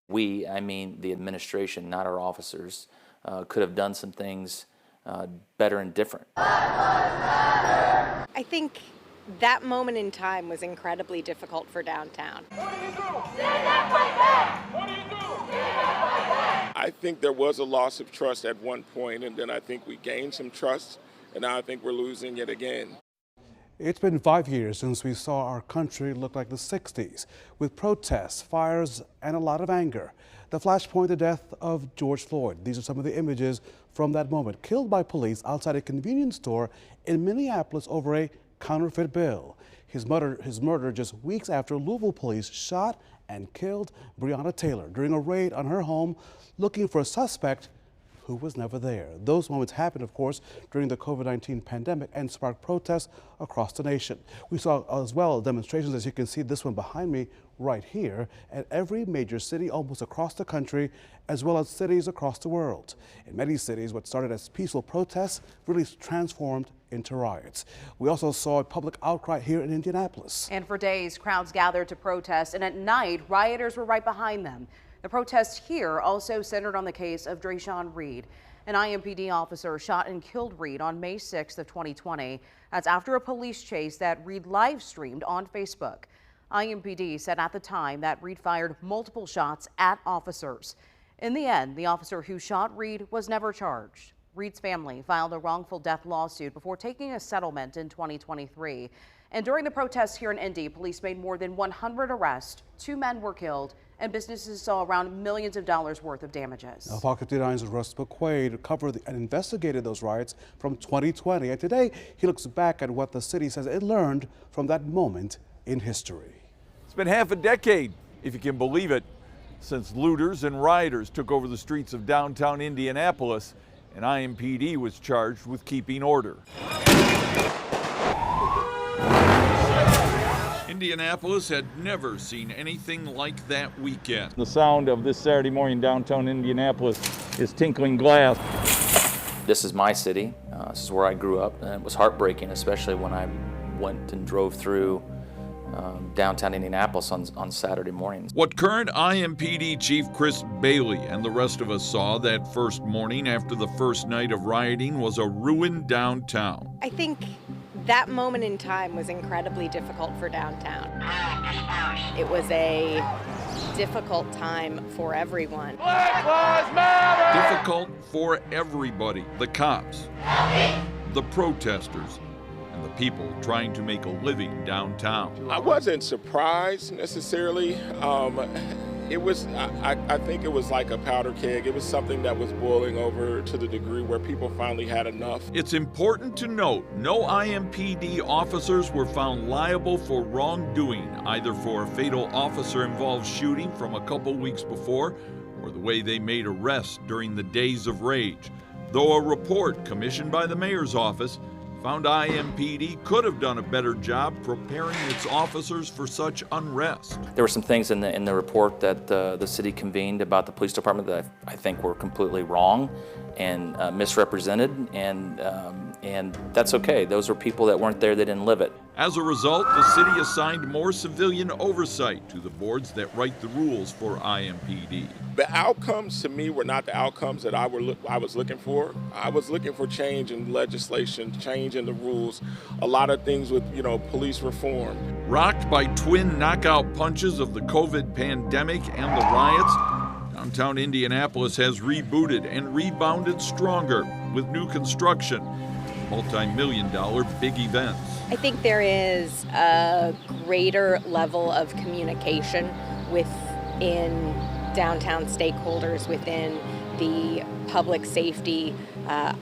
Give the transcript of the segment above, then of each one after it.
We, I mean the administration, not our officers, could have done some things better and different. I think that moment in time was incredibly difficult for downtown. I think there was a loss of trust at one point, and then I think we gained some trust, and now I think we're losing it again. It's been 5 years since we saw our country look like the 60s, with protests, fires, and a lot of anger. The flashpoint, the death of George Floyd. These are some of the images from that moment. Killed by police outside a convenience store in Minneapolis over a counterfeit bill. His murder just weeks after Louisville police shot and killed Breonna Taylor during a raid on her home looking for a suspect who was never there. Those moments happened, of course, during the COVID-19 pandemic and sparked protests across the nation. We saw as well demonstrations, as you can see this one behind me right here, at every major city almost across the country, as well as cities across the world. In many cities, what started as peaceful protests really transformed into riots. We also saw a public outcry here in Indianapolis. And for days, crowds gathered to protest, and at night, rioters were right behind them. The protests here also centered on the case of Dre'Shaun Reed. An IMPD officer shot and killed Reed on May 6th of 2020. That's after a police chase that Reed live streamed on Facebook. IMPD said at the time that Reed fired multiple shots at officers. In the end, the officer who shot Reed was never charged. Reed's family filed a wrongful death lawsuit before taking a settlement in 2023. And during the protests here in Indy, police made more than 100 arrests. 2 men were killed, and businesses saw around millions of dollars worth of damages. Now, Fox 59's Russ McQuaid covered and investigated those riots from 2020. And today, he looks back at what the city says it learned from that moment in history. It's been half a decade, if you can believe it, since looters and rioters took over the streets of downtown Indianapolis, and IMPD was charged with keeping order. Indianapolis had never seen anything like that weekend. The sound of this Saturday morning downtown Indianapolis is tinkling glass. This is my city. This is where I grew up, and it was heartbreaking, especially when I went and drove through downtown Indianapolis on Saturday mornings. What current IMPD Chief Chris Bailey and the rest of us saw that first morning after the first night of rioting was a ruined downtown. I think that moment in time was incredibly difficult for downtown. It was a difficult time for everyone. Black Lives Matter! Difficult for everybody. The cops, the protesters, and the people trying to make a living downtown. I wasn't surprised necessarily. I think it was like a powder keg. It was something that was boiling over to the degree where people finally had enough. It's important to note no IMPD officers were found liable for wrongdoing, either for a fatal officer-involved shooting from a couple weeks before or the way they made arrests during the days of rage. Though a report commissioned by the mayor's office found IMPD could have done a better job preparing its officers for such unrest. There were some things in the report that the city convened about the police department that I think were completely wrong and misrepresented, and that's okay. Those were people that weren't there, they didn't live it. As a result, the city assigned more civilian oversight to the boards that write the rules for IMPD. The outcomes to me were not the outcomes that I was looking for. I was looking for change in legislation, change in the rules, a lot of things with, police reform. Rocked by twin knockout punches of the COVID pandemic and the riots, downtown Indianapolis has rebooted and rebounded stronger with new construction, multi-million-dollar big events. I think there is a greater level of communication within downtown stakeholders, within the public safety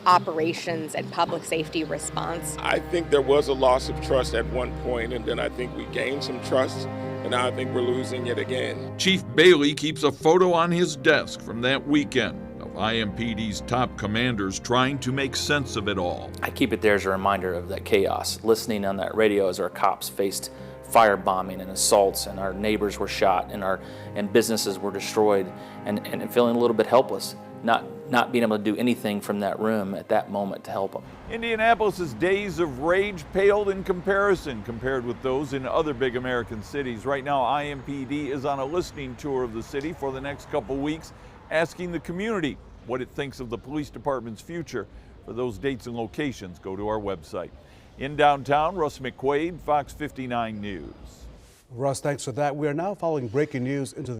operations and public safety response. I think there was a loss of trust at one point, and then I think we gained some trust, and now I think we're losing it again. Chief Bailey keeps a photo on his desk from that weekend of IMPD's top commanders trying to make sense of it all. I keep it there as a reminder of that chaos, listening on that radio as our cops faced firebombing and assaults, and our neighbors were shot, and businesses were destroyed, and feeling a little bit helpless, not not being able to do anything from that room at that moment to help them. Indianapolis's days of rage paled in comparison compared with those in other big American cities. Right now, IMPD is on a listening tour of the city for the next couple weeks, asking the community what it thinks of the police department's future. For those dates and locations, go to our website. In downtown, Russ McQuaid, Fox 59 News. Russ, thanks for that. We are now following breaking news into